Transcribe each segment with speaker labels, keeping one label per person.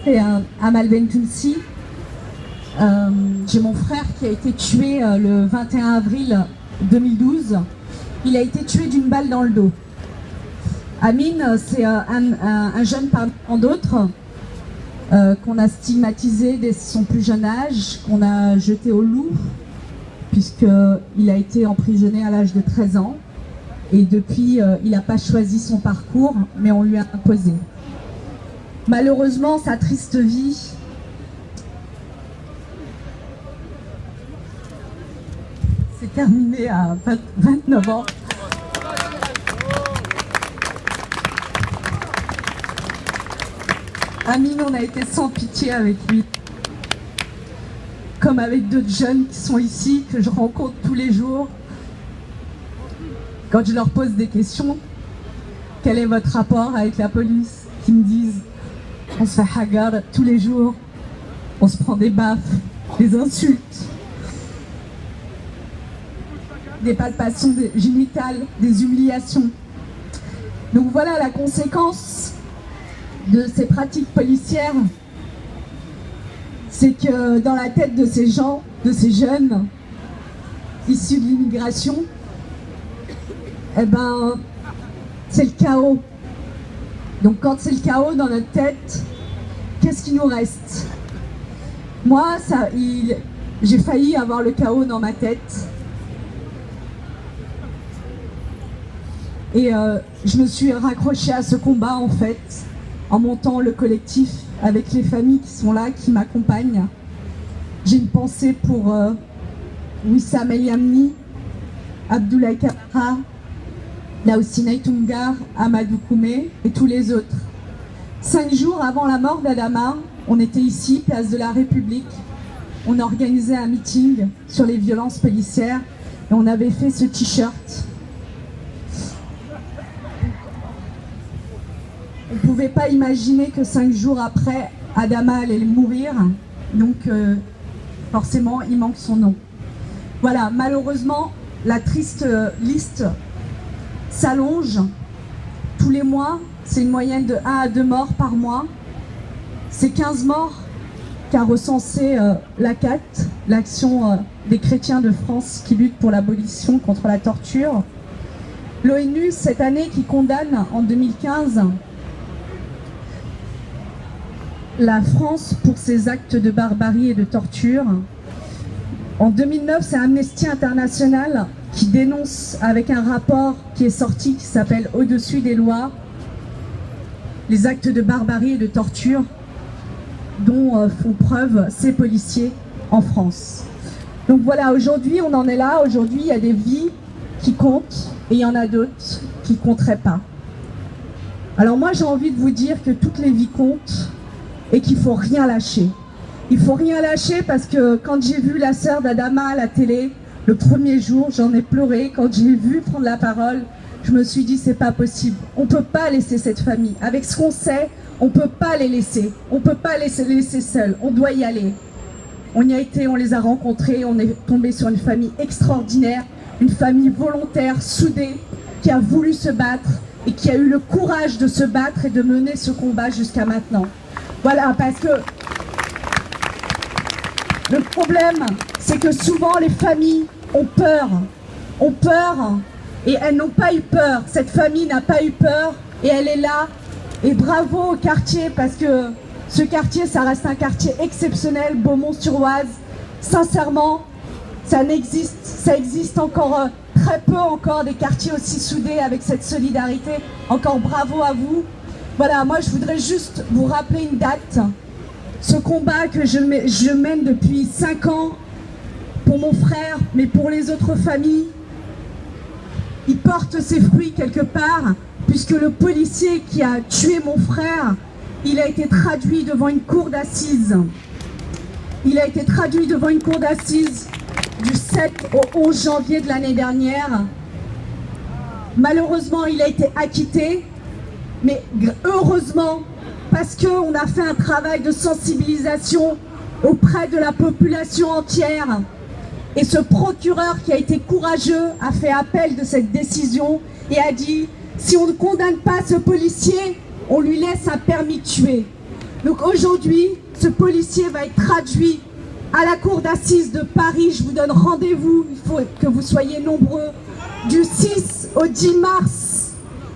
Speaker 1: C'est Amal Bentounsi. J'ai mon frère qui a été tué le 21 avril 2012. Il a été tué d'une balle dans le dos. Amin, c'est un jeune parmi tant d'autres qu'on a stigmatisé dès son plus jeune âge, qu'on a jeté au loup, puisqu'il a été emprisonné à l'âge de 13 ans. Et depuis, il n'a pas choisi son parcours, mais on lui a imposé. Malheureusement, sa triste vie s'est terminée à 29 ans. Amin, on a été sans pitié avec lui. Comme avec d'autres jeunes qui sont ici, que je rencontre tous les jours. Quand je leur pose des questions, quel est votre rapport avec la police? Qui me disent, on se fait hagar tous les jours, on se prend des baffes, des insultes, des palpations génitales, des humiliations. Donc voilà la conséquence de ces pratiques policières, c'est que dans la tête de ces gens, de ces jeunes issus de l'immigration, eh ben, c'est le chaos. Donc quand c'est le chaos dans notre tête, qu'est-ce qui nous reste? Moi, j'ai failli avoir le chaos dans ma tête. Et je me suis raccrochée à ce combat en fait, en montant le collectif avec les familles qui sont là, qui m'accompagnent. J'ai une pensée pour Wissam El Yamni, Abdoulaye Kamara, Laoussine Toungar, Amadou Koumé et tous les autres. 5 jours avant la mort d'Adama, on était ici, place de la République. On organisait un meeting sur les violences policières et on avait fait ce t-shirt. On ne pouvait pas imaginer que 5 jours après, Adama allait mourir. Donc forcément, il manque son nom. Voilà, malheureusement, la triste liste s'allonge. Tous les mois, c'est une moyenne de 1 à 2 morts par mois. C'est 15 morts qu'a recensé l'ACAT, l'action des chrétiens de France qui lutte pour l'abolition contre la torture. L'ONU, cette année, qui condamne en 2015 la France pour ses actes de barbarie et de torture. En 2009, c'est Amnesty International qui dénonce avec un rapport qui est sorti, qui s'appelle « Au-dessus des lois », les actes de barbarie et de torture dont font preuve ces policiers en France. Donc voilà, aujourd'hui on en est là, aujourd'hui il y a des vies qui comptent et il y en a d'autres qui ne compteraient pas. Alors moi j'ai envie de vous dire que toutes les vies comptent et qu'il ne faut rien lâcher. Il ne faut rien lâcher parce que quand j'ai vu la sœur d'Adama à la télé, le premier jour, j'en ai pleuré. Quand j'ai vu prendre la parole, je me suis dit c'est pas possible. On ne peut pas laisser cette famille. Avec ce qu'on sait, on ne peut pas les laisser. On ne peut pas les laisser seuls. On doit y aller. On y a été, on les a rencontrés, on est tombé sur une famille extraordinaire, une famille volontaire, soudée, qui a voulu se battre et qui a eu le courage de se battre et de mener ce combat jusqu'à maintenant. Voilà, parce que le problème, c'est que souvent les familles ont peur et elles n'ont pas eu peur. Cette famille n'a pas eu peur et elle est là. Et bravo au quartier parce que ce quartier, ça reste un quartier exceptionnel, Beaumont-sur-Oise. Sincèrement, ça existe encore très peu encore des quartiers aussi soudés avec cette solidarité. Encore bravo à vous. Voilà, moi je voudrais juste vous rappeler une date. Ce combat que je mène depuis 5 ans pour mon frère, mais pour les autres familles, il porte ses fruits quelque part, puisque le policier qui a tué mon frère, il a été traduit devant une cour d'assises. Il a été traduit devant une cour d'assises du 7 au 11 janvier de l'année dernière. Malheureusement, il a été acquitté, mais heureusement, parce qu'on a fait un travail de sensibilisation auprès de la population entière. Et ce procureur qui a été courageux a fait appel de cette décision et a dit, si on ne condamne pas ce policier, on lui laisse un permis de tuer. Donc aujourd'hui, ce policier va être traduit à la cour d'assises de Paris. Je vous donne rendez-vous, il faut que vous soyez nombreux, du 6 au 10 mars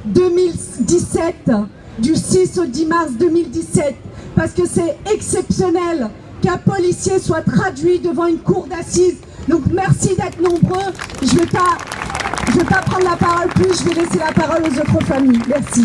Speaker 1: 2017. Du 6 au 10 mars 2017. Parce que c'est exceptionnel qu'un policier soit traduit devant une cour d'assises. Donc merci d'être nombreux. Je vais pas prendre la parole plus, je vais laisser la parole aux autres familles. Merci.